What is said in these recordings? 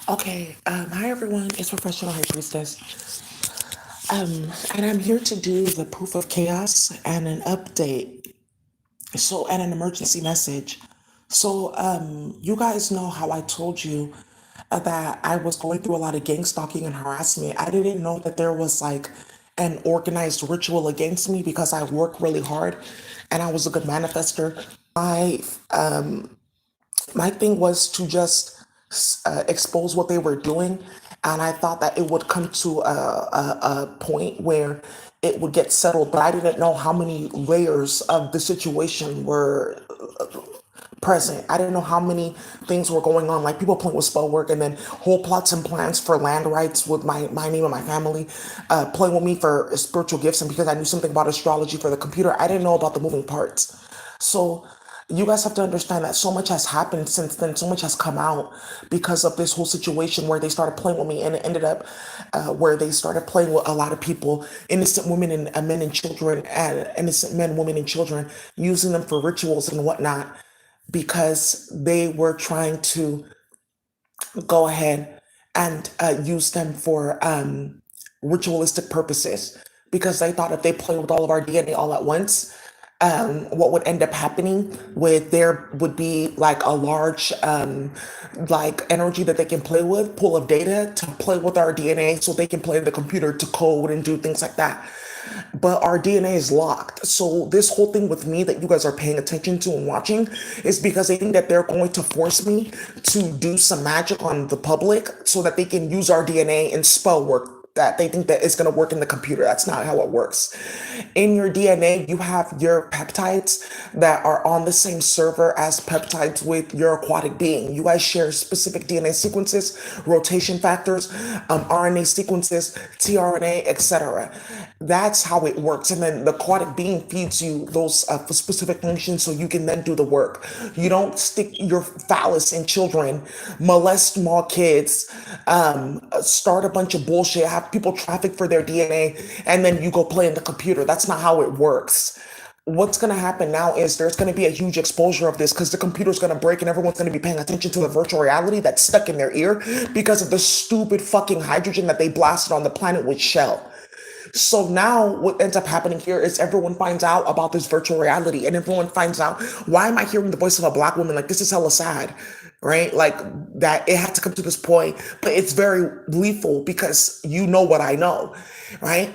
Okay, hi everyone, it's Professional High Priestess. And I'm here to do the proof of chaos and an update. And an emergency message. You guys know how I told you that I was going through a lot of gang stalking and harassment. I didn't know that there was like an organized ritual against me because I work really hard and I was a good manifester. My my thing was to just expose what they were doing, and I thought that it would come to a point where it would get settled, but I didn't know how many layers of the situation were present. I didn't know how many things were going on, like people playing with Spellwork, and then whole plots and plans for land rights with my name and my family, playing with me for spiritual gifts, and because I knew something about astrology for the computer, I didn't know about the moving parts. So you guys have to understand that so much has happened since then. So much has come out because of this whole situation where they started playing with me, and it ended up where they started playing with a lot of people, innocent women and men and children, and innocent men, women, and children, using them for rituals and whatnot because they were trying to go ahead and use them for ritualistic purposes because they thought if they played with all of our DNA all at once, what would end up happening with there would be like a large like energy that they can play with, pool of data to play with our DNA so they can play the computer to code and do things like that. But our DNA is locked. So this whole thing with me that you guys are paying attention to and watching is because they think that they're going to force me to do some magic on the public so that they can use our DNA and spell work that they think that it's going to work in the computer. That's not how it works. In your DNA, you have your peptides that are on the same server as peptides with your aquatic being. You guys share specific DNA sequences, rotation factors, RNA sequences, tRNA, etc. That's how it works. And then the aquatic being feeds you those specific functions so you can then do the work. You don't stick your phallus in children, molest small kids, start a bunch of bullshit, have people traffic for their DNA, and then you go play in the computer. That's not how it works. What's going to happen now is there's going to be a huge exposure of this because the computer's going to break and everyone's going to be paying attention to the virtual reality that's stuck in their ear because of the stupid fucking hydrogen that they blasted on the planet with Shell. So now what ends up happening here is everyone finds out about this virtual reality and everyone finds out, why am I hearing the voice of a black woman? Like, this is hella sad, right? Like that it had to come to this point, but it's very lethal because you know what I know, right?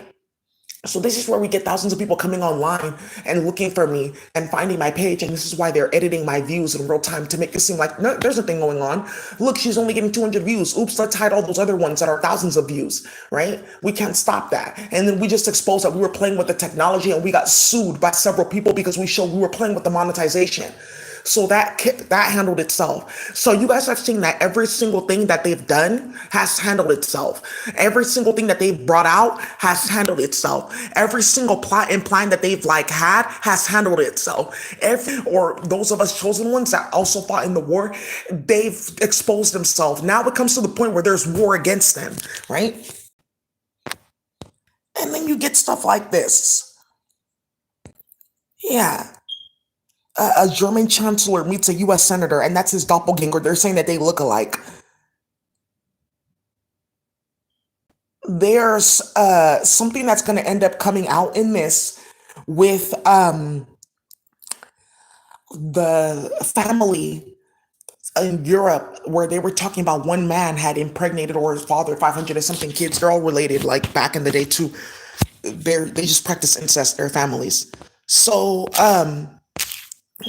So this is where we get thousands of people coming online and looking for me and finding my page, and this is why they're editing my views in real time to make it seem like no, there's nothing going on. Look, she's only getting 200 views. Oops, let's hide all those other ones that are thousands of views, right? We can't stop that. And then we just exposed that we were playing with the technology, and we got sued by several people because we showed we were playing with the monetization. So that handled itself. So you guys have seen that every single thing that they've done has handled itself. Every single thing that they've brought out has handled itself. Every single plot and plan that they've like had has handled itself. Every or those of us chosen ones that also fought in the war, they've exposed themselves. Now it comes to the point where there's war against them, right? And then you get stuff like this. Yeah. A German chancellor meets a U.S. senator, and that's his doppelganger. They're saying that they look alike. There's something that's going to end up coming out in this with the family in Europe where they were talking about one man had impregnated or his father 500 and something kids. They're all related, like back in the day too. They just practice incest, their families. So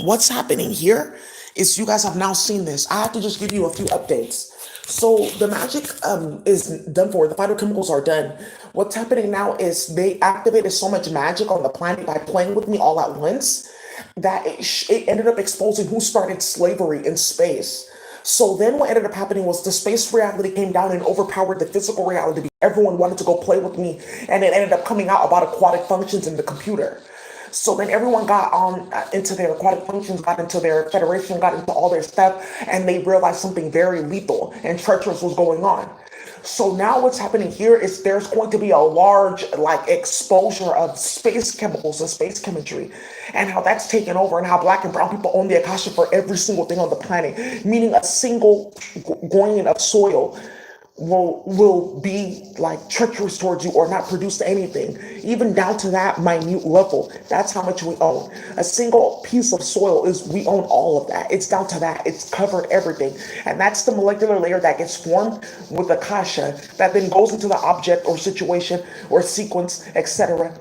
what's happening here is you guys have now seen this. I have to just give you a few updates. So the magic is done for. The phytochemicals are done. What's happening now is they activated so much magic on the planet by playing with me all at once that it ended up exposing who started slavery in space. So then what ended up happening was the space reality came down and overpowered the physical reality. Everyone wanted to go play with me, and it ended up coming out about aquatic functions in the computer. So then everyone got on into their aquatic functions, got into their federation, got into all their stuff, and they realized something very lethal and treacherous was going on. So now what's happening here is there's going to be a large like exposure of space chemicals and space chemistry and how that's taken over and how black and brown people own the Akasha for every single thing on the planet, meaning a single grain of soil will be like treacherous towards you or not produce anything, even down to that minute level. That's how much we own. A single piece of soil is we own all of that. It's down to that. It's covered everything. And that's the molecular layer that gets formed with Akasha that then goes into the object or situation or sequence, etc.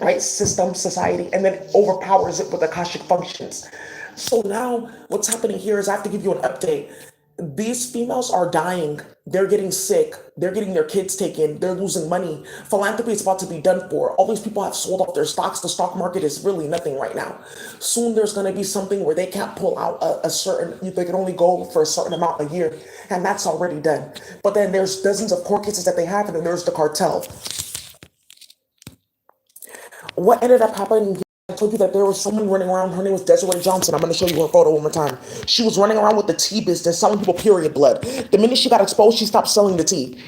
Right? System, society, and then overpowers it with Akashic functions. So now what's happening here is I have to give you an update. These females are dying. They're getting sick. They're getting their kids taken. They're losing money. Philanthropy is about to be done for. All these people have sold off their stocks. The stock market is really nothing right now. Soon there's going to be something where they can't pull out a certain, they can only go for a certain amount a year. And that's already done. But then there's dozens of court cases that they have, and then there's the cartel. What ended up happening, I told you that there was someone running around. Her name was Desiree Johnson. I'm going to show you her photo one more time. She was running around with the tea business, selling people period blood. The minute she got exposed, she stopped selling the tea.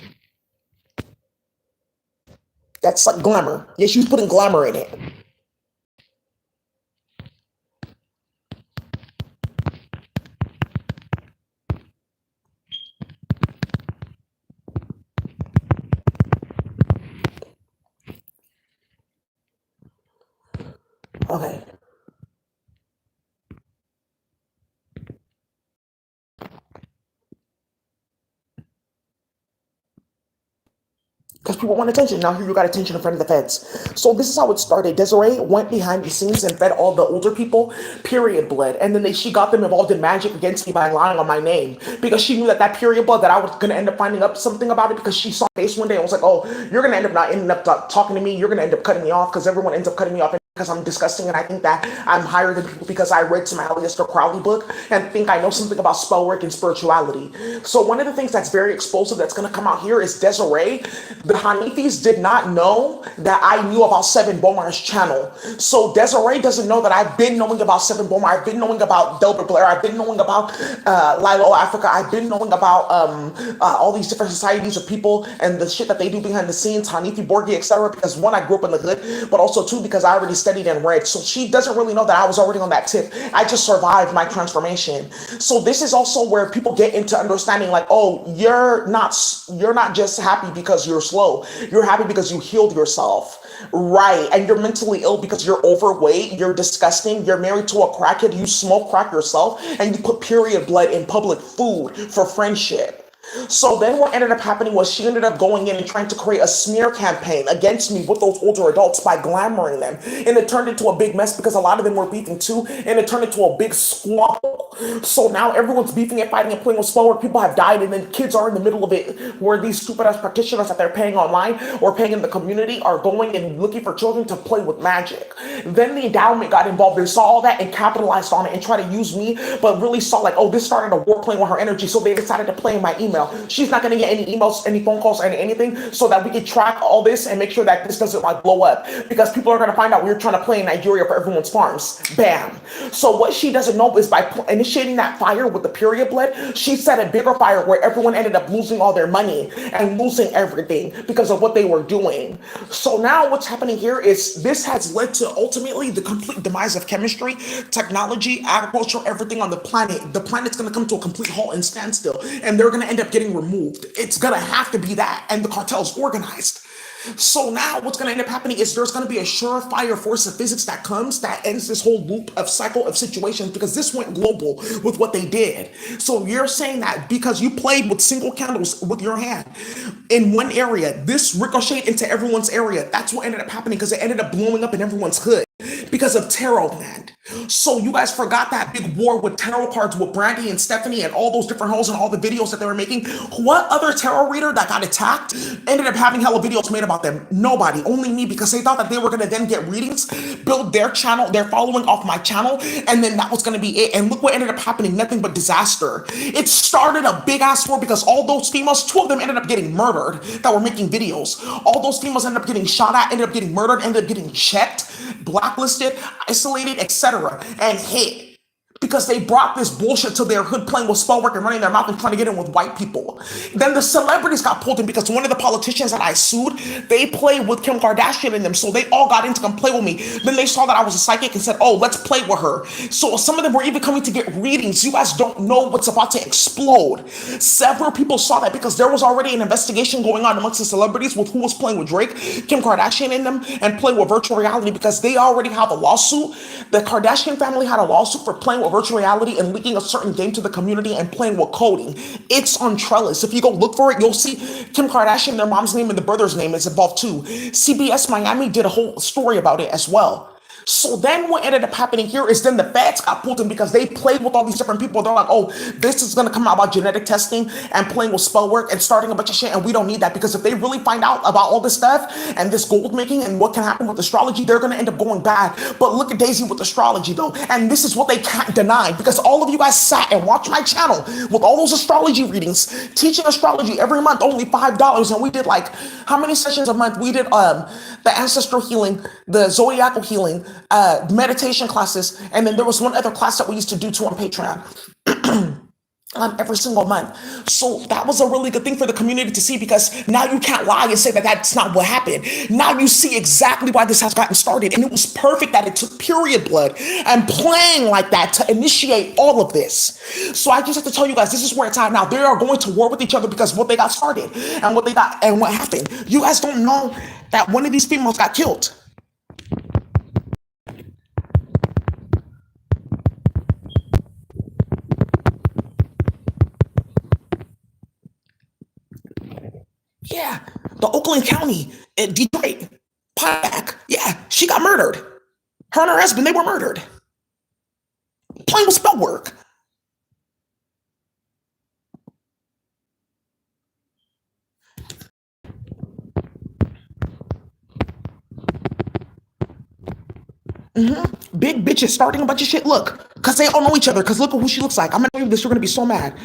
That's like glamour. Yeah, she was putting glamour in it. Okay. Because people want attention. Now here you got attention in front of the feds. So this is how it started. Desiree went behind the scenes and fed all the older people period blood. And then she got them involved in magic against me by lying on my name. Because she knew that that period blood, that I was going to end up finding up something about it, because she saw my face one day and was like, oh, you're going to end up not ending up talking to me. You're going to end up cutting me off, because everyone ends up cutting me off because I'm disgusting and I think that I'm higher than people because I read some Aleister Crowley book and think I know something about spellwork and spirituality. So one of the things that's very explosive that's going to come out here is Desiree. The Hanifis did not know that I knew about Seven Bomar's channel. So Desiree doesn't know that I've been knowing about Seven Bomar. I've been knowing about Delbert Blair. I've been knowing about Lilo Africa. I've been knowing about all these different societies of people and the shit that they do behind the scenes, Hanifi Borgi, etc. Because one, I grew up in the hood, but also two, because I already studied and read. So she doesn't really know that I was already on that tip. I just survived my transformation. So this is also where people get into understanding like, oh, you're not just happy because you're slow. You're happy because you healed yourself. Right. And you're mentally ill because you're overweight, you're disgusting, you're married to a crackhead, you smoke crack yourself, and you put period blood in public food for friendship. So then what ended up happening was she ended up going in and trying to create a smear campaign against me with those older adults by glamoring them. And it turned into a big mess because a lot of them were beefing too. And it turned into a big squabble. So now everyone's beefing and fighting and playing with Spellwork. People have died and then kids are in the middle of it where these stupid ass practitioners that they're paying online or paying in the community are going and looking for children to play with magic. Then the endowment got involved and saw all that and capitalized on it and tried to use me, but really saw like, oh, this started a war playing with her energy. So they decided to play in my email. She's not going to get any emails, any phone calls, anything, so that we can track all this and make sure that this doesn't like blow up, because people are going to find out we're trying to play in Nigeria for everyone's farms. Bam. So what she doesn't know is by initiating that fire with the period blood, she set a bigger fire where everyone ended up losing all their money and losing everything because of what they were doing. So now what's happening here is this has led to ultimately the complete demise of chemistry, technology, agriculture, everything on the planet. The planet's going to come to a complete halt and standstill, and they're going to end up getting removed. It's gonna have to be that, and the cartel's organized. So now what's gonna end up happening is there's gonna be a surefire force of physics that comes that ends this whole loop of cycle of situations, because this went global with what they did. So you're saying that because you played with single candles with your hand in one area, this ricocheted into everyone's area. That's what ended up happening, because it ended up blowing up in everyone's hood because of tarot land. So you guys forgot that big war with tarot cards with Brandy and Stephanie and all those different hoes and all the videos that they were making. What other tarot reader that got attacked ended up having hella videos made about them? Nobody, only me, because they thought that they were going to then get readings, build their channel, their following off my channel, and then that was going to be it. And look what ended up happening, nothing but disaster. It started a big ass war because all those females, two of them ended up getting murdered that were making videos. All those females ended up getting shot at, ended up getting murdered, ended up getting checked, blacklisted, isolated, etc., and hit. because they brought this bullshit to their hood playing with Spellwork and running their mouth and trying to get in with white people. Then the celebrities got pulled in because one of the politicians that I sued, they played with Kim Kardashian in them. So they all got in to come play with me. Then they saw that I was a psychic and said, oh, let's play with her. So some of them were even coming to get readings. You guys don't know what's about to explode. Several people saw that because there was already an investigation going on amongst the celebrities with who was playing with Drake, Kim Kardashian in them, and playing with virtual reality because they already have a lawsuit. The Kardashian family had a lawsuit for playing with virtual reality and leaking a certain game to the community and playing with coding. It's on Trellis. If you go look for it, you'll see Kim Kardashian, their mom's name and the brother's name is involved too. CBS Miami did a whole story about it as well. So then what ended up happening here is then the feds got pulled in because they played with all these different people. They're like, oh, this is going to come out about genetic testing and playing with spell work and starting a bunch of shit. And we don't need that because if they really find out about all this stuff and this gold making and what can happen with astrology, they're going to end up going bad. But look at Daisy with astrology though. And this is what they can't deny because all of you guys sat and watched my channel with all those astrology readings, teaching astrology every month, only $5. And we did like, how many sessions a month? We did the ancestral healing, the zodiacal healing, meditation classes, and then there was one other class that we used to do too on Patreon. Every single month. So that was a really good thing for the community to see because now you can't lie and say that that's not what happened. Now you see exactly why this has gotten started. And it was perfect that it took period blood and playing like that to initiate all of this. So I just have to tell you guys, this is where it's at now. They are going to war with each other because what they got started and what they got and what happened. You guys don't know that one of these females got killed. Yeah, the Oakland County, Detroit, Pontiac. Yeah, she got murdered. Her and her husband, they were murdered. Playing with spell work. Big bitches starting a bunch of shit. Look, because they all know each other. Because look at who she looks like. I'm going to tell you this. You're going to be so mad.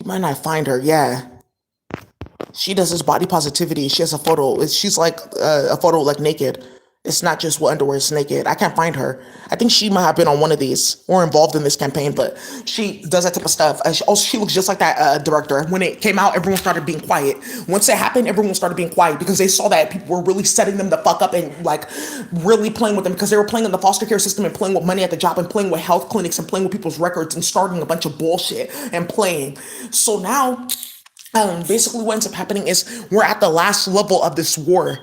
You might not find her. Yeah. She does this body positivity. She has a photo. She's like a photo like naked. It's not just what underwear is naked. I can't find her. I think she might have been on one of these or involved in this campaign, but she does that type of stuff. She looks just like that director. When it came out, everyone started being quiet. Once it happened, everyone started being quiet because they saw that people were really setting them the fuck up and like really playing with them because they were playing in the foster care system and playing with money at the job and playing with health clinics and playing with people's records and starting a bunch of bullshit and playing. So now basically what ends up happening is we're at the last level of this war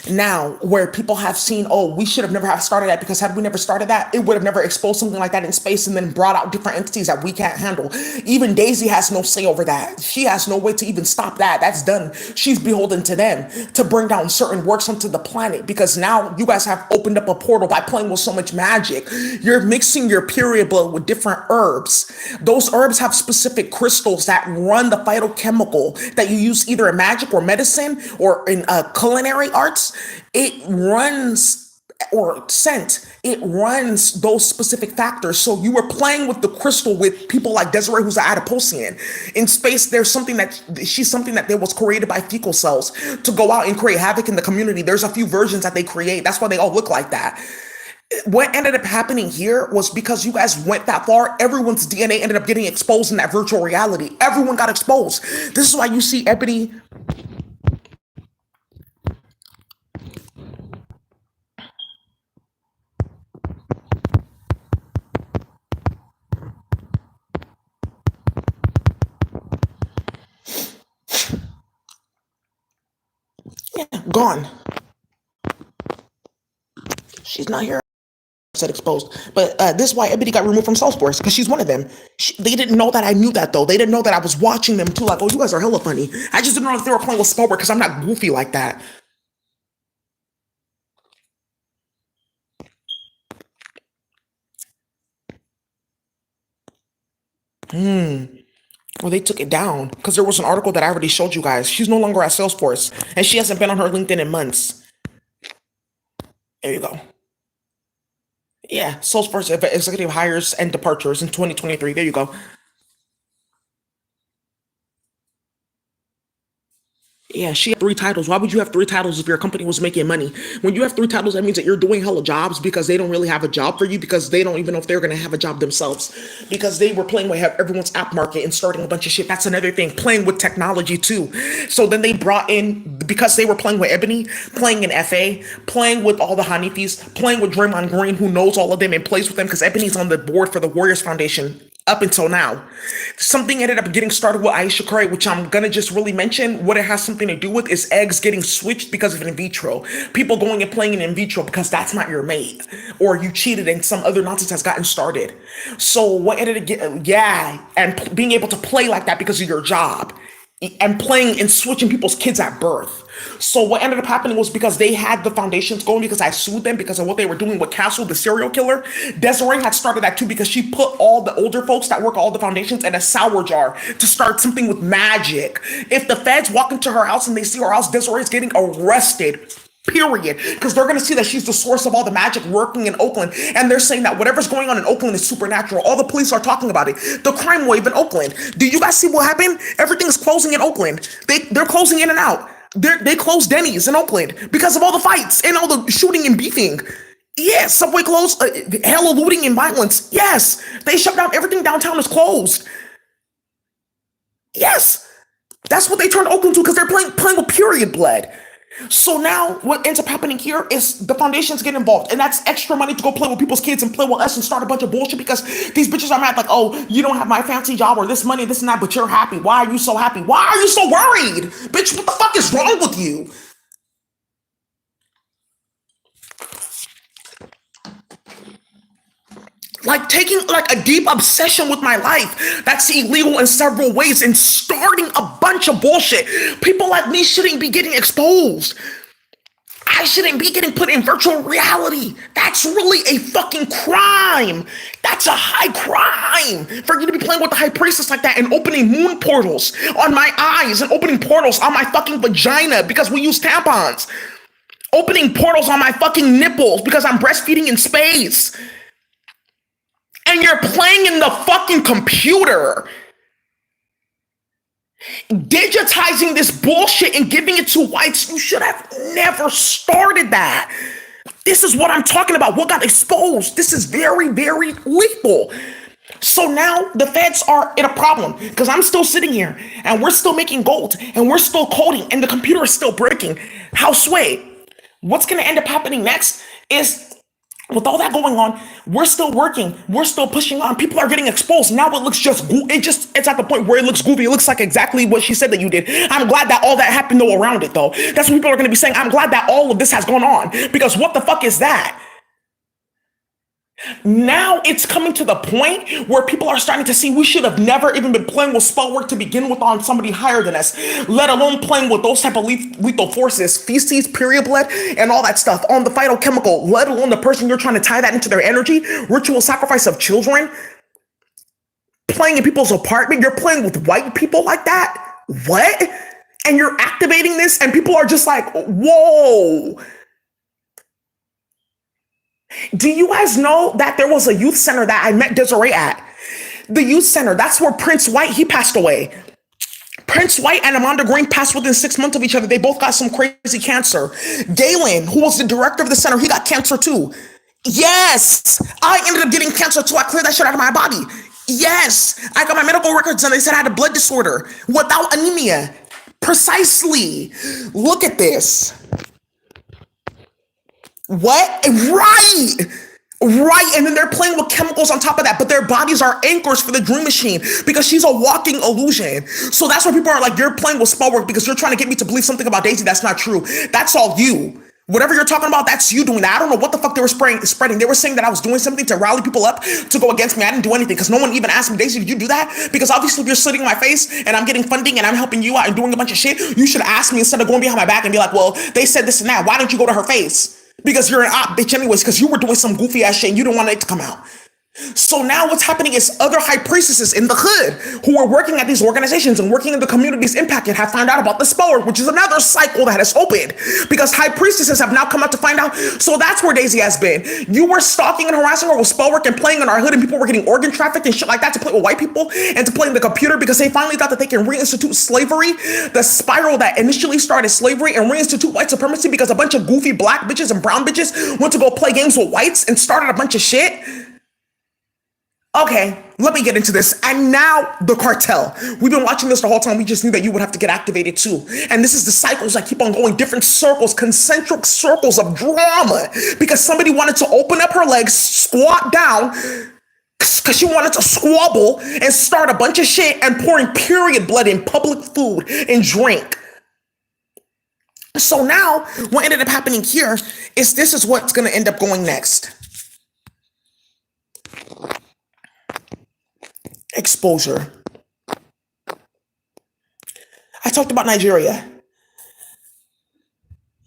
now where people have seen, oh, we should have never have started that because had we never started that, it would have never exposed something like that in space and then brought out different entities that we can't handle. Even Daisy has no say over that. She has no way to even stop that. That's done. She's beholden to them to bring down certain works onto the planet because now you guys have opened up a portal by playing with so much magic. You're mixing your period blood with different herbs. Those herbs have specific crystals that run the phytochemical that you use either in magic or medicine or in culinary arts. It runs or scent. It runs those specific factors. So you were playing with the crystal with people like Desiree, who's an Adiposian. In space, there's something she's something that was created by fecal cells to go out and create havoc in the community. There's a few versions that they create. That's why they all look like that. What ended up happening here was because you guys went that far, everyone's DNA ended up getting exposed in that virtual reality. Everyone got exposed. This is why you see Ebony. Yeah, gone. She's not here. Said exposed, but this is why Ebony got removed from Salesforce because she's one of them. They didn't know that I knew that though. They didn't know that I was watching them too. Like, oh, you guys are hella funny. I just didn't know if they were playing with Spellwork because I'm not goofy like that. Well, they took it down because there was an article that I already showed you guys. She's no longer at Salesforce, and she hasn't been on her LinkedIn in months. There you go. Yeah, Salesforce executive hires and departures in 2023. There you go. Yeah, she had three titles. Why would you have three titles if your company was making money? When you have three titles, that means that you're doing hella jobs because they don't really have a job for you because they don't even know if they're going to have a job themselves because they were playing with everyone's app market and starting a bunch of shit. That's another thing, playing with technology too. So then they brought in, because they were playing with Ebony, playing in FA, playing with all the Hanifis, playing with Draymond Green, who knows all of them and plays with them because Ebony's on the board for the Warriors Foundation up until now. Something ended up getting started with Aisha Curry, which I'm gonna just really mention. What it has something to do with is eggs getting switched because of in vitro. People going and playing in vitro because that's not your mate, or you cheated and some other nonsense has gotten started. So what ended up getting, yeah, and being able to play like that because of your job and playing and switching people's kids at birth. So what ended up happening was because they had the foundations going because I sued them because of what they were doing with Castle, the serial killer. Desiree had started that too because she put all the older folks that work all the foundations in a sour jar to start something with magic. If the feds walk into her house and they see her house, Desiree's getting arrested. Period. Because they're going to see that she's the source of all the magic working in Oakland. And they're saying that whatever's going on in Oakland is supernatural. All the police are talking about it. The crime wave in Oakland. Do you guys see what happened? Everything's closing in Oakland. They're closing in and out. They closed Denny's in Oakland because of all the fights and all the shooting and beefing. Yes, Subway closed. Hella looting and violence. Yes, they shut down. Everything downtown is closed. Yes, that's what they turned Oakland to because they're playing with period blood. So now what ends up happening here is the foundations get involved, and that's extra money to go play with people's kids and play with us and start a bunch of bullshit because these bitches are mad like, oh, you don't have my fancy job or this money, this and that, but you're happy. Why are you so happy? Why are you so worried? Bitch, what the fuck is wrong with you? Like taking like a deep obsession with my life that's illegal in several ways and starting a bunch of bullshit. People like me shouldn't be getting exposed. I shouldn't be getting put in virtual reality. That's really a fucking crime. That's a high crime for you to be playing with the high priestess like that and opening moon portals on my eyes and opening portals on my fucking vagina because we use tampons. Opening portals on my fucking nipples because I'm breastfeeding in space. And you're playing in the fucking computer. Digitizing this bullshit and giving it to whites. You should have never started that. This is what I'm talking about. What got exposed? This is very, very lethal. So now the feds are in a problem because I'm still sitting here and we're still making gold and we're still coding and the computer is still breaking. How sway? What's going to end up happening next is with all that going on, we're still working. We're still pushing on. People are getting exposed. Now it looks it's at the point where it looks goofy. It looks like exactly what she said that you did. I'm glad that all that happened though around it though. That's what people are going to be saying. I'm glad that all of this has gone on because what the fuck is that? Now it's coming to the point where people are starting to see we should have never even been playing with Spellwork to begin with on somebody higher than us, let alone playing with those type of lethal forces, feces, period blood, and all that stuff on the phytochemical, let alone the person you're trying to tie that into their energy, ritual sacrifice of children, playing in people's apartment. You're playing with white people like that? What? And you're activating this and people are just like, whoa. Do you guys know that there was a youth center that I met Desiree at? The youth center, that's where Prince White, he passed away. Prince White and Amanda Green passed within 6 months of each other. They both got some crazy cancer. Galen, who was the director of the center, he got cancer too. Yes, I ended up getting cancer too. I cleared that shit out of my body. Yes, I got my medical records and they said I had a blood disorder without anemia. Precisely. Look at this. What? Right. Right. And then they're playing with chemicals on top of that, but their bodies are anchors for the dream machine because she's a walking illusion. So that's why people are like, you're playing with Spellwork because you're trying to get me to believe something about Daisy that's not true. That's all you. Whatever you're talking about, that's you doing that. I don't know what the fuck they were spreading. They were saying that I was doing something to rally people up to go against me. I didn't do anything because no one even asked me, Daisy, did you do that? Because obviously if you're sitting in my face and I'm getting funding and I'm helping you out and doing a bunch of shit, you should ask me instead of going behind my back and be like, well, they said this and that. Why don't you go to her face? Because you're an op bitch anyways, because you were doing some goofy ass shit and you didn't want it to come out. So now what's happening is other high priestesses in the hood who are working at these organizations and working in the communities impacted have found out about the Spellwork, which is another cycle that has opened because high priestesses have now come out to find out. So that's where Daisy has been. You were stalking and harassing her with Spellwork and playing in our hood, and people were getting organ trafficked and shit like that to play with white people and to play in the computer because they finally thought that they can reinstitute slavery, the spiral that initially started slavery, and reinstitute white supremacy because a bunch of goofy black bitches and brown bitches went to go play games with whites and started a bunch of shit. Okay, let me get into this. And now the cartel. We've been watching this the whole time. We just knew that you would have to get activated too. And this is the cycles that keep on going, different circles, concentric circles of drama. Because somebody wanted to open up her legs, squat down, because she wanted to squabble and start a bunch of shit and pouring period blood in public food and drink. So now what ended up happening here is this is what's going to end up going next. Exposure. I talked about Nigeria.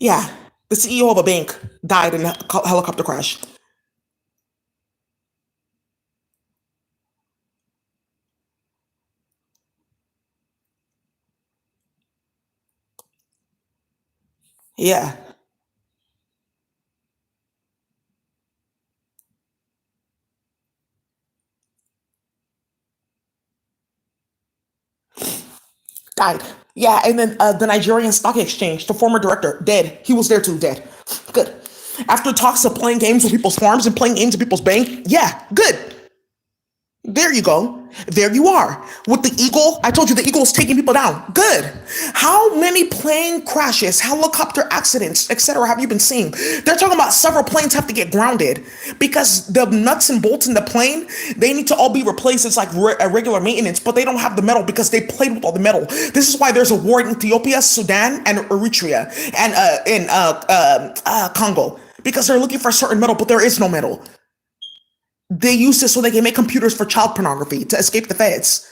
Yeah, the CEO of a bank died in a helicopter crash. Yeah, died. Yeah, and then the Nigerian Stock Exchange, the former director, dead. He was there too, dead. Good. After talks of playing games with people's farms and playing games with people's bank, yeah, good. There you go. There you are. With the Eagle, I told you the Eagle is taking people down. Good. How many plane crashes, helicopter accidents, etc. have you been seeing? They're talking about several planes have to get grounded because the nuts and bolts in the plane, they need to all be replaced. It's like a regular maintenance, but they don't have the metal because they played with all the metal. This is why there's a war in Ethiopia, Sudan, and Eritrea, and in Congo, because they're looking for a certain metal, but there is no metal. They use this so they can make computers for child pornography to escape the feds.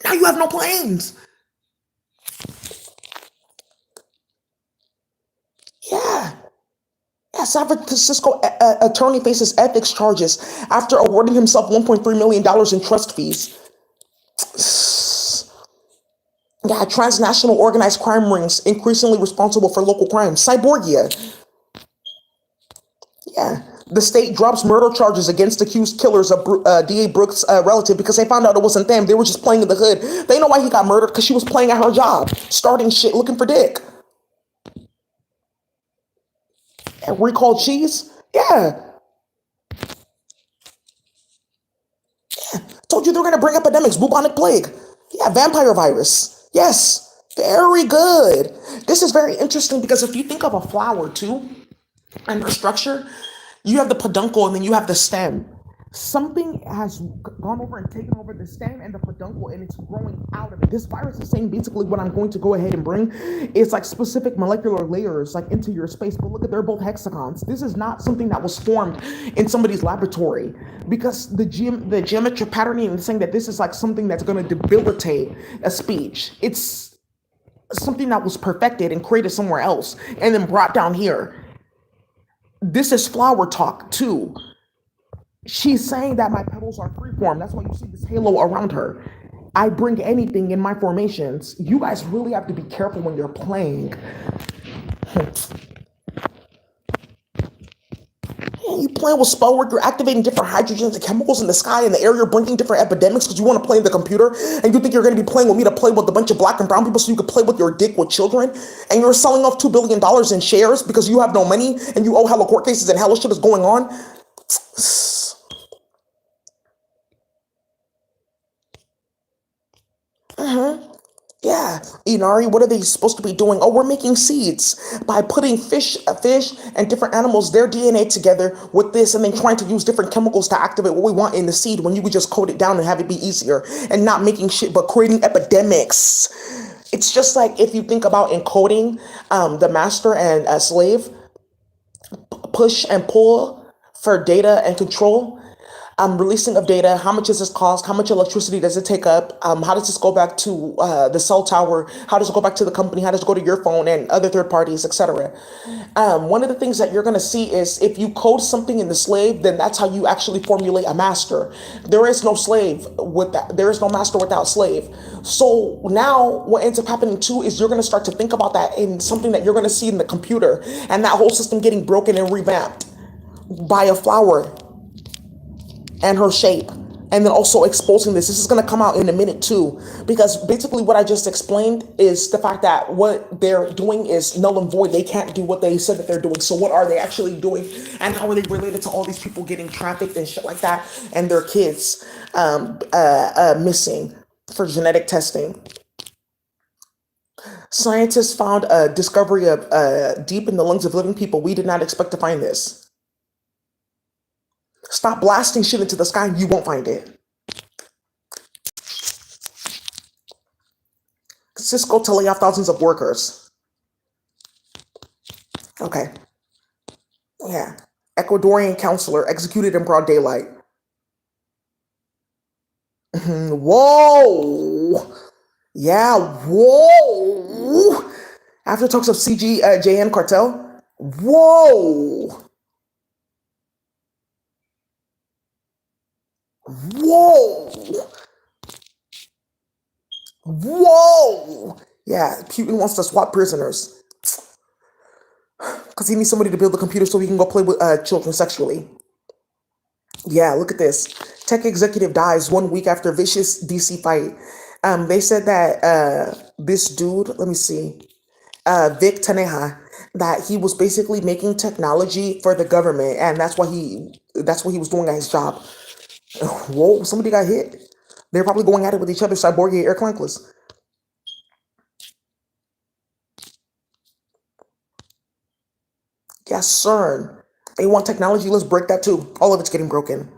Now you have no planes. Yeah. Yeah, San Francisco attorney faces ethics charges after awarding himself $1.3 million in trust fees. Yeah, transnational organized crime rings increasingly responsible for local crime. Cyborgia. Yeah. The state drops murder charges against accused killers of D.A. Brooks' relative because they found out it wasn't them. They were just playing in the hood. They know why he got murdered because she was playing at her job, starting shit, looking for dick. And recalled cheese? Yeah. Told you they were going to bring epidemics, bubonic plague. Yeah, vampire virus. Yes. Very good. This is very interesting because if you think of a flower too, and the structure, you have the peduncle and then you have the stem. Something has gone over and taken over the stem and the peduncle and it's growing out of it. This virus is saying basically what I'm going to go ahead and bring is like specific molecular layers like into your space. But look at they're both hexagons. This is not something that was formed in somebody's laboratory because the geometric patterning is saying that this is like something that's going to debilitate a speech. It's something that was perfected and created somewhere else and then brought down here. This is flower talk too. She's saying that my petals are freeform. That's why you see this halo around her. I bring anything in my formations. You guys really have to be careful when you're playing. You playing with Spellwork, you're activating different hydrogens and chemicals in the sky and the air. You're bringing different epidemics because you want to play in the computer and you think you're going to be playing with me to play with a bunch of black and brown people so you can play with your dick with children. And you're selling off $2 billion in shares because you have no money and you owe hella court cases and hella shit is going on. Yeah, Inari, what are they supposed to be doing? Oh, we're making seeds by putting fish and different animals, their DNA together with this, and then trying to use different chemicals to activate what we want in the seed when you could just coat it down and have it be easier and not making shit, but creating epidemics. It's just like if you think about encoding the master and slave, push and pull for data and control. Releasing of data. How much does this cost? How much electricity does it take up? How does this go back to the cell tower? How does it go back to the company? How does it go to your phone and other third parties, etc.? One of the things that you're going to see is if you code something in the slave, then that's how you actually formulate a master. There is no slave with that. There is no master without slave. So now what ends up happening too is you're going to start to think about that in something that you're going to see in the computer, and that whole system getting broken and revamped by a flower and her shape. And then also exposing this. This is going to come out in a minute too, because basically what I just explained is the fact that what they're doing is null and void. They can't do what they said that they're doing. So what are they actually doing, and how are they related to all these people getting trafficked and shit like that, and their kids missing for genetic testing? Scientists found a discovery of deep in the lungs of living people. We did not expect to find this. Stop blasting shit into the sky and you won't find it. Cisco to lay off thousands of workers. Okay. Yeah. Ecuadorian counselor executed in broad daylight. Whoa. Yeah. Whoa. After talks of CGJN cartel. Whoa. Whoa. Whoa. Yeah, Putin wants to swap prisoners because he needs somebody to build the computer so he can go play with children sexually. Yeah, look at this. Tech executive dies 1 week after vicious DC fight. They said that this dude, let me see, Vic Taneja, that he was basically making technology for the government, and that's what he was doing at his job. Whoa, somebody got hit. They're probably going at it with each other, Cyborg air clankless. Yes, sir. They want technology, let's break that too. All of it's getting broken.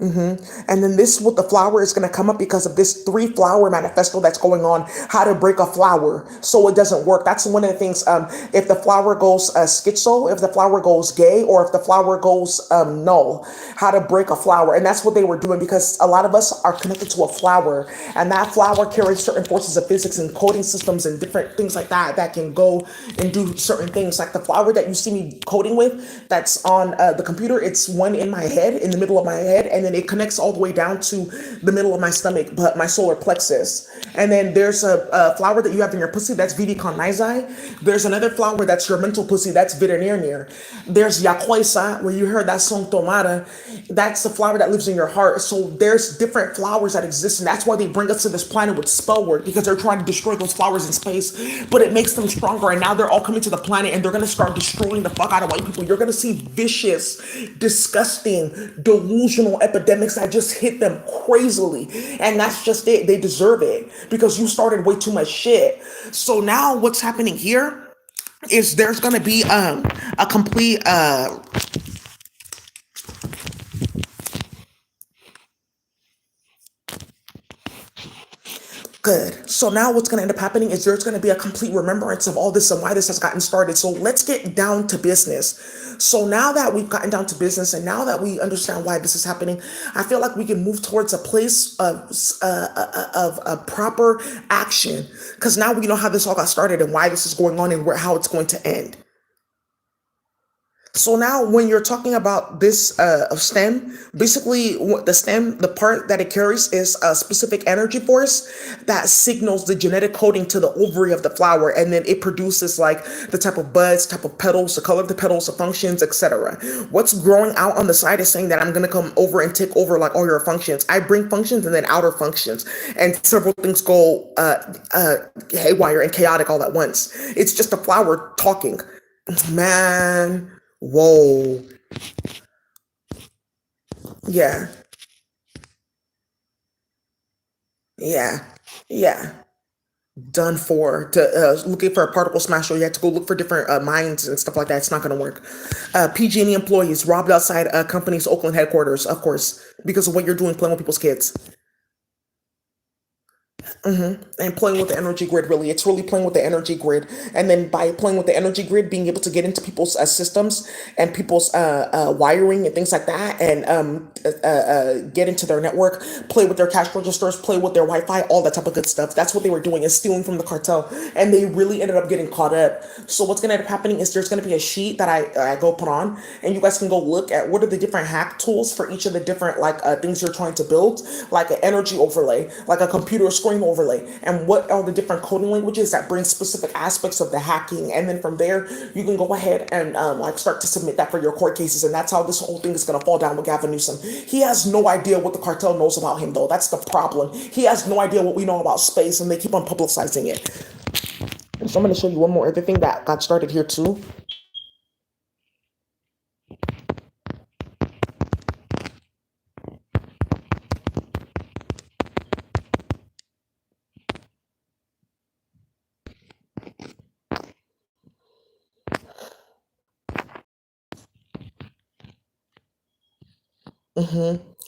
And then this with the flower is going to come up because of this 3 flower manifesto that's going on, how to break a flower so it doesn't work. That's one of the things. If the flower goes schizo, if the flower goes gay, or if the flower goes null, how to break a flower. And that's what they were doing, because a lot of us are connected to a flower, and that flower carries certain forces of physics and coding systems and different things like that that can go and do certain things. Like the flower that you see me coding with that's on the computer, it's one in my head, in the middle of my head, and then it connects all the way down to the middle of my stomach, but my solar plexus. And then there's a flower that you have in your pussy, that's Vidiconizai. There's another flower that's your mental pussy, that's Veterinarian. There's Yakoisa, where you heard that song Tomara. That's the flower that lives in your heart. So there's different flowers that exist, and that's why they bring us to this planet with Spellwork, because they're trying to destroy those flowers in space, but it makes them stronger. And now they're all coming to the planet, and they're going to start destroying the fuck out of white people. You're going to see vicious, disgusting, delusional epidemics that just hit them crazily. And that's just it. They deserve it because you started way too much shit. So now what's happening here is there's going to be a complete good. So now what's going to end up happening is there's going to be a complete remembrance of all this and why this has gotten started. So let's get down to business. So now that we've gotten down to business, and now that we understand why this is happening, I feel like we can move towards a place of a proper action, because now we know how this all got started and why this is going on and how it's going to end. So now when you're talking about this stem, basically what the stem, the part that it carries is a specific energy force that signals the genetic coding to the ovary of the flower, and then it produces like the type of buds, type of petals, the color of the petals, the functions, etc. What's growing out on the side is saying that I'm going to come over and take over like all your functions. I bring functions and then outer functions, and several things go haywire and chaotic all at once. It's just a flower talking. Man. Whoa. Yeah. Yeah. Yeah. Done for. To looking for a particle smasher, you have to go look for different mines and stuff like that. It's not going to work. PG&E employees robbed outside a company's Oakland headquarters, of course, because of what you're doing, playing with people's kids. And playing with the energy grid, really it's really playing with the energy grid, and then by playing with the energy grid, being able to get into people's systems and people's wiring and things like that, and get into their network, play with their cash registers, play with their wi-fi, all that type of good stuff. That's what they were doing, is stealing from the cartel, and they really ended up getting caught up. So what's going to end up happening is there's going to be a sheet that I go put on, and you guys can go look at what are the different hack tools for each of the different like things you're trying to build, like an energy overlay, like a computer screen overlay, and what are the different coding languages that bring specific aspects of the hacking. And then from there you can go ahead and like start to submit that for your court cases. And that's how this whole thing is going to fall down with Gavin Newsom. He has no idea what the cartel knows about him, though. That's the problem. He has no idea what we know about space, and they keep on publicizing it. So I'm going to show you one more other thing that got started here too.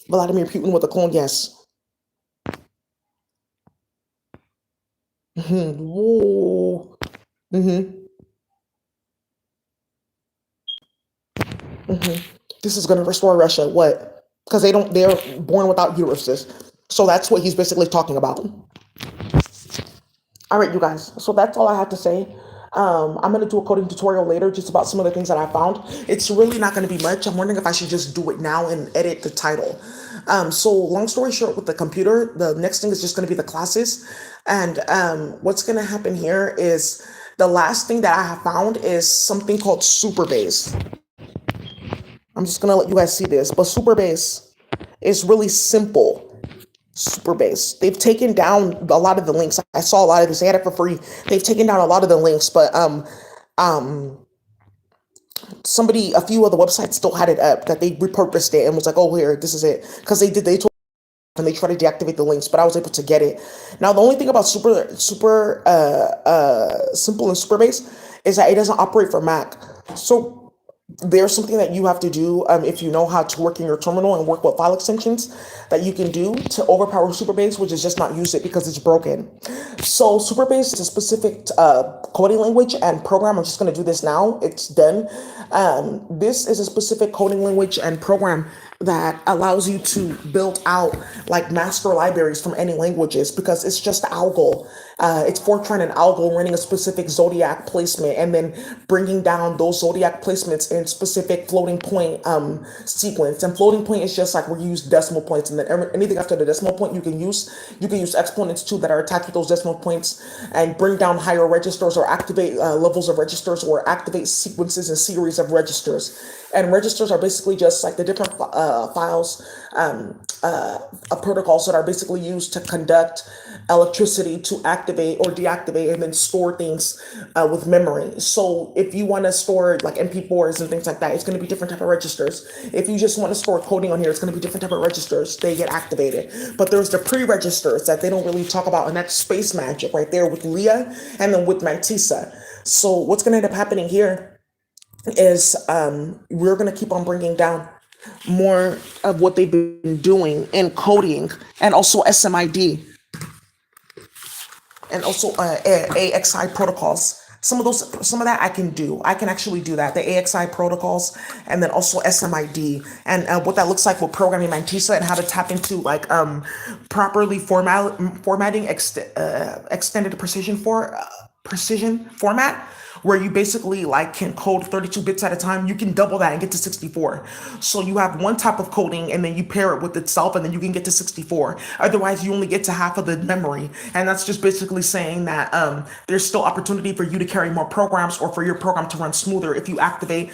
Vladimir Putin with a clone, yes. Whoa. This is going to restore Russia. What? Because they're born without uteruses. So that's what he's basically talking about. All right, you guys. So that's all I have to say. I'm going to do a coding tutorial later just about some of the things that I found. It's really not going to be much. I'm wondering if I should just do it now and edit the title. So long story short, with the computer, the next thing is just going to be the classes. And what's going to happen here is the last thing that I have found is something called super base. I'm just going to let you guys see this. But super base is really simple. Super base. They've taken down a lot of the links. I saw a lot of this. They had it for free. They've taken down a lot of the links, but somebody, a few of the websites still had it up, that they repurposed it and was like, oh, here, this is it, because they told, and they tried to deactivate the links, but I was able to get it. Now the only thing about super simple and super base is that it doesn't operate for Mac. So there's something that you have to do, if you know how to work in your terminal and work with file extensions, that you can do to overpower Superbase, which is just not use it because it's broken. So Superbase is a specific coding language and program. I'm just going to do this now. It's done. This is a specific coding language and program that allows you to build out like master libraries from any languages, because it's just algo. It's Fortran and algo running a specific zodiac placement and then bringing down those zodiac placements in specific floating point sequence. And floating point is just like where you use decimal points, and then anything after the decimal point you can use exponents too that are attached to those decimal points, and bring down higher registers or activate levels of registers or activate sequences and series of registers. And registers are basically just like the different files, protocols that are basically used to conduct electricity to activate or deactivate and then store things with memory. So if you want to store like MP4s and things like that, it's going to be different type of registers. If you just want to store coding on here, it's going to be different type of registers. They get activated. But there's the pre-registers that they don't really talk about, and that's space magic right there with Leah and then with Mantisa. So what's going to end up happening here is we're going to keep on bringing down more of what they've been doing in coding, and also SMID, and also AXI protocols. Some of that I can do. I can actually do that. The AXI protocols, and then also SMID, and what that looks like with programming Mantisa, and how to tap into like properly formatting extended precision format, where you basically like can code 32 bits at a time. You can double that and get to 64. So you have one type of coding, and then you pair it with itself, and then you can get to 64. Otherwise, you only get to half of the memory. And that's just basically saying that there's still opportunity for you to carry more programs, or for your program to run smoother, if you activate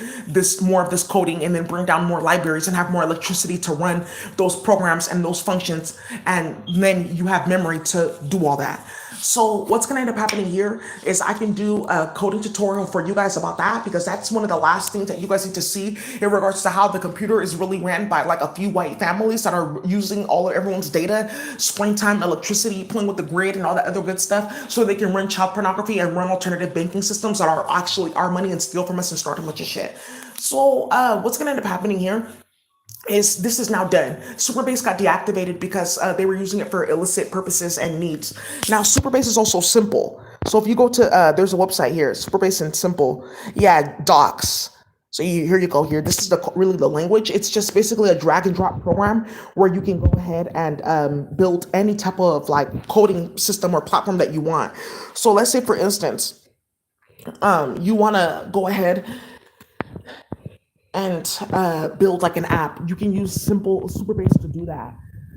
more of this coding, and then bring down more libraries and have more electricity to run those programs and those functions. And then you have memory to do all that. So what's going to end up happening here is I can do a coding tutorial for you guys about that, because that's one of the last things that you guys need to see in regards to how the computer is really ran by like a few white families that are using all of everyone's data, springtime electricity, playing with the grid and all that other good stuff, so they can run child pornography and run alternative banking systems that are actually our money and steal from us and start a bunch of shit. So what's going to end up happening here is this is now done. Superbase got deactivated because they were using it for illicit purposes and needs. Now Superbase is also simple. So if you go to there's a website here, Superbase and simple. Yeah, docs. So here you go. Here, this is really the language. It's just basically a drag and drop program where you can go ahead and build any type of like coding system or platform that you want. So let's say, for instance, you want to go ahead and build like an app. You can use simple Superbase to do that.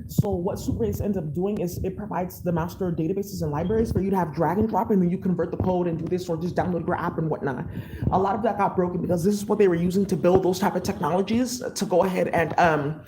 So what Superbase ends up doing is it provides the master databases and libraries for you to have drag and drop, and then you convert the code and do this, or just download your app and whatnot. A lot of that got broken because this is what they were using to build those type of technologies to go ahead and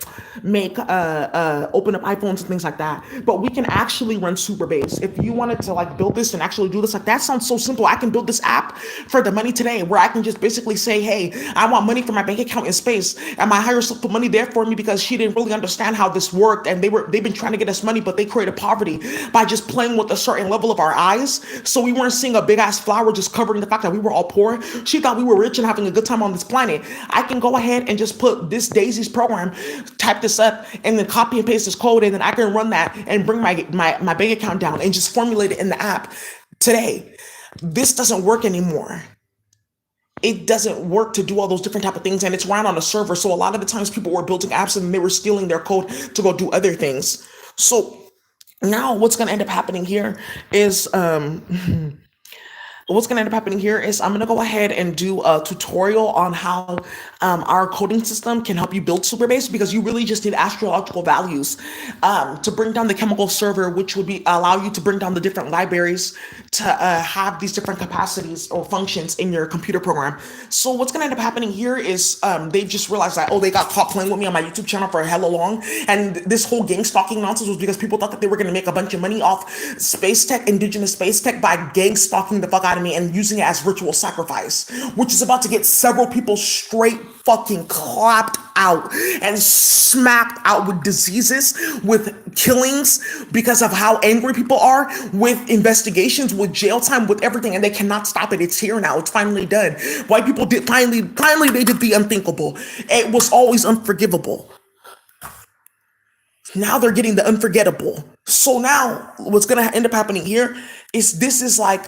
make open up iPhones and things like that. But we can actually run Superbase. If you wanted to like build this and actually do this, like that sounds so simple. I can build this app for the money today, where I can just basically say, hey, I want money for my bank account in space, and my higher self put money there for me because she didn't really understand how this worked, and they've been trying to get us money, but they created poverty by just playing with a certain level of our eyes. So we weren't seeing a big ass flower just covering the fact that we were all poor. She thought we were rich and having a good time on this planet. I can go ahead and just put this Daisy's program, type this up, and then copy and paste this code, and then I can run that and bring my bank account down and just formulate it in the app today. This doesn't work anymore. It doesn't work to do all those different type of things, and it's run on a server. So a lot of the times people were building apps and they were stealing their code to go do other things. So now what's going to end up happening here is what's going to end up happening here is I'm going to go ahead and do a tutorial on how our coding system can help you build Superbase, because you really just need astrological values to bring down the chemical server, which would be allow you to bring down the different libraries to have these different capacities or functions in your computer program. So what's going to end up happening here is they've just realized that, oh, they got caught playing with me on my YouTube channel for hella long, and this whole gang stalking nonsense was because people thought that they were going to make a bunch of money off space tech, indigenous space tech, by gang stalking the fuck out of me and using it as ritual sacrifice, which is about to get several people straight fucking clapped out and smacked out with diseases, with killings, because of how angry people are, with investigations, with jail time, with everything, and they cannot stop it. It's here now. It's finally done. White people did finally they did the unthinkable. It was always unforgivable. Now they're getting the unforgettable. So now what's gonna end up happening here is this is like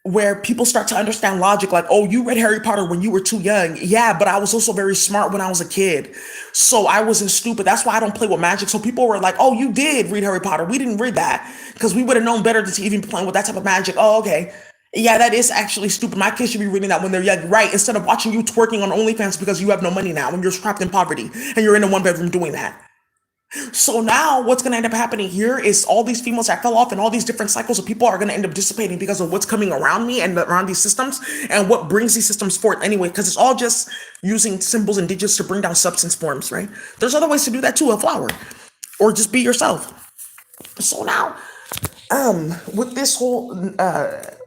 where people start to understand logic, like, oh, you read Harry Potter when you were too young. Yeah, but I was also very smart when I was a kid. So I wasn't stupid. That's why I don't play with magic. So people were like, oh, you did read Harry Potter. We didn't read that because we would have known better to even be playing with that type of magic. Oh, okay. Yeah, that is actually stupid. My kids should be reading that when they're young, right? Instead of watching you twerking on OnlyFans because you have no money now and you're trapped in poverty and you're in a one bedroom doing that. So now what's going to end up happening here is all these females that fell off and all these different cycles of people are going to end up dissipating because of what's coming around me and around these systems and what brings these systems forth anyway, because it's all just using symbols and digits to bring down substance forms, right? There's other ways to do that too, a flower, or just be yourself. So now with this whole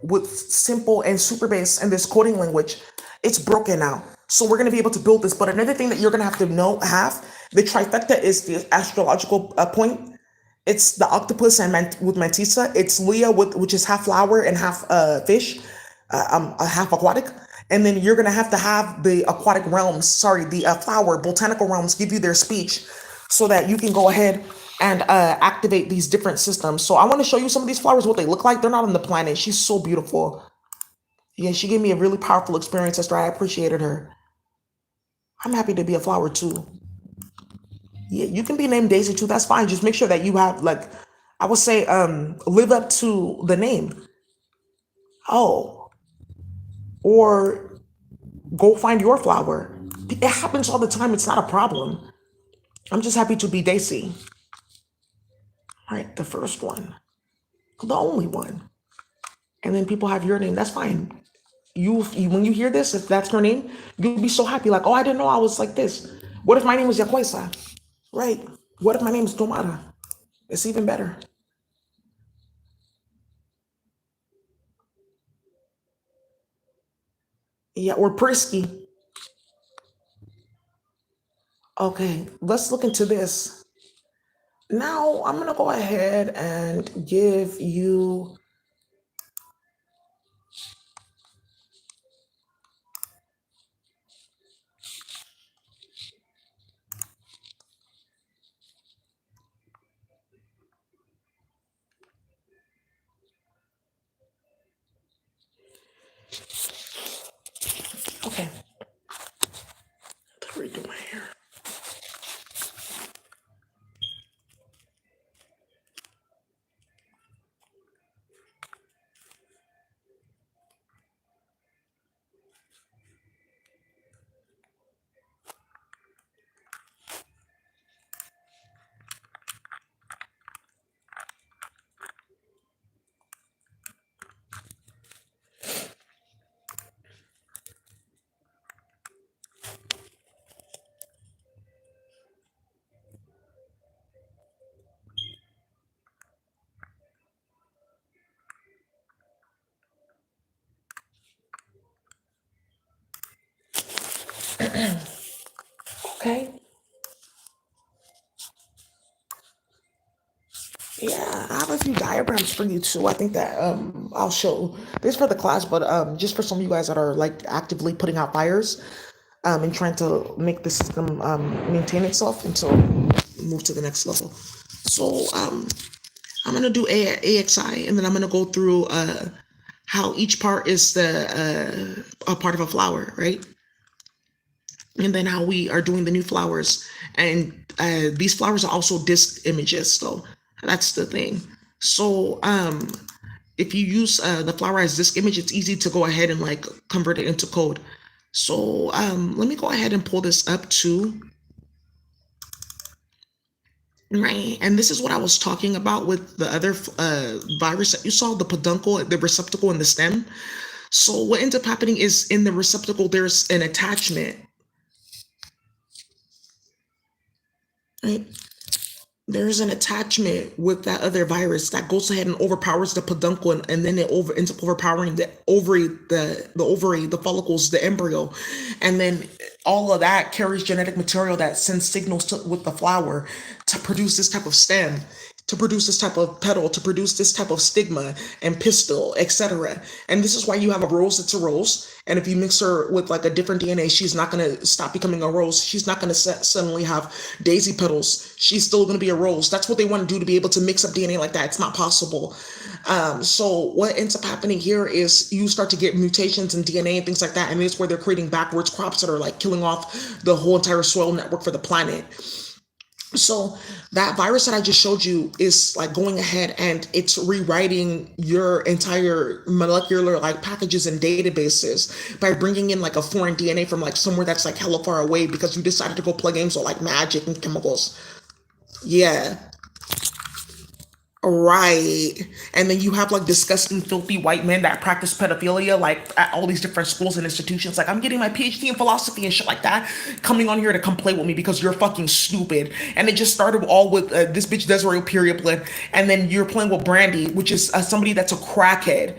with simple and super base and this coding language, it's broken now. So we're going to be able to build this. But another thing that you're going to have to have the trifecta is the astrological point. It's the octopus and with mantissa. It's Leah, which is half flower and half fish, half aquatic. And then you're going to have the aquatic realms, sorry, the flower botanical realms give you their speech so that you can go ahead and activate these different systems. So I want to show you some of these flowers, what they look like. They're not on the planet. She's so beautiful. Yeah, she gave me a really powerful experience, Esther. I appreciated her. I'm happy to be a flower too. Yeah, you can be named Daisy too. That's fine. Just make sure that you have like, I would say, live up to the name. Oh, or go find your flower. It happens all the time. It's not a problem. I'm just happy to be Daisy. All right, the first one, the only one, and then people have your name. That's fine. You when you hear this, if that's her name, you'll be so happy. Like, oh, I didn't know I was like this. What if my name was Yakwesa? Right. What if my name is Tomara? It's even better. Yeah, or Prisky. Okay, let's look into this. Now I'm gonna go ahead and give you. Yeah, I have a few diagrams for you too. I think that I'll show this for the class, but just for some of you guys that are like actively putting out fires and trying to make the system maintain itself until move to the next level. So I'm gonna do AXI, and then I'm gonna go through how each part is the a part of a flower, right? And then how we are doing the new flowers. And these flowers are also disk images, so that's the thing. So if you use the flower as disk image, it's easy to go ahead and like convert it into code. So let me go ahead and pull this up too. Right, and this is what I was talking about with the other virus that you saw, the peduncle, the receptacle, and the stem. So what ends up happening is in the receptacle, there's an attachment, right? There's an attachment with that other virus that goes ahead and overpowers the peduncle, and then it ends up overpowering the ovary, the ovary, the follicles, the embryo, and then all of that carries genetic material that sends signals with the flower to produce this type of stem, to produce this type of petal, to produce this type of stigma and pistil, etc. And this is why you have a rose that's a rose. And if you mix her with like a different DNA, she's not going to stop becoming a rose. She's not going to suddenly have daisy petals. She's still going to be a rose. That's what they want to do, to be able to mix up DNA like that. It's not possible. So what ends up happening here is you start to get mutations in DNA and things like that. And it's where they're creating backwards crops that are like killing off the whole entire soil network for the planet. So that virus that I just showed you is like going ahead and it's rewriting your entire molecular like packages and databases by bringing in like a foreign DNA from like somewhere that's like hella far away because you decided to go play games with like magic and chemicals. Yeah. Right. And then you have like disgusting, filthy white men that practice pedophilia, like at all these different schools and institutions. Like, I'm getting my PhD in philosophy and shit like that, coming on here to come play with me because you're fucking stupid. And it just started all with this bitch Desiree Period, and then you're playing with Brandy, which is somebody that's a crackhead.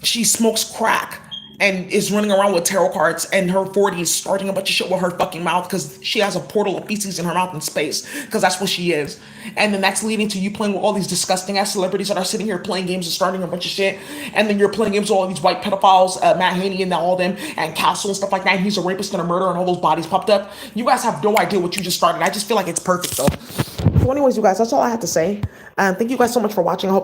She smokes crack and is running around with tarot cards and her 40s starting a bunch of shit with her fucking mouth because she has a portal of feces in her mouth in space because that's what she is. And then that's leading to you playing with all these disgusting ass celebrities that are sitting here playing games and starting a bunch of shit. And then you're playing games with all these white pedophiles, Matt Haney and all them, and Castle and stuff like that. And he's a rapist and a murderer, and all those bodies popped up. You guys have no idea what you just started. I just feel like it's perfect though. So anyways, you guys, that's all I have to say. Thank you guys so much for watching. I hope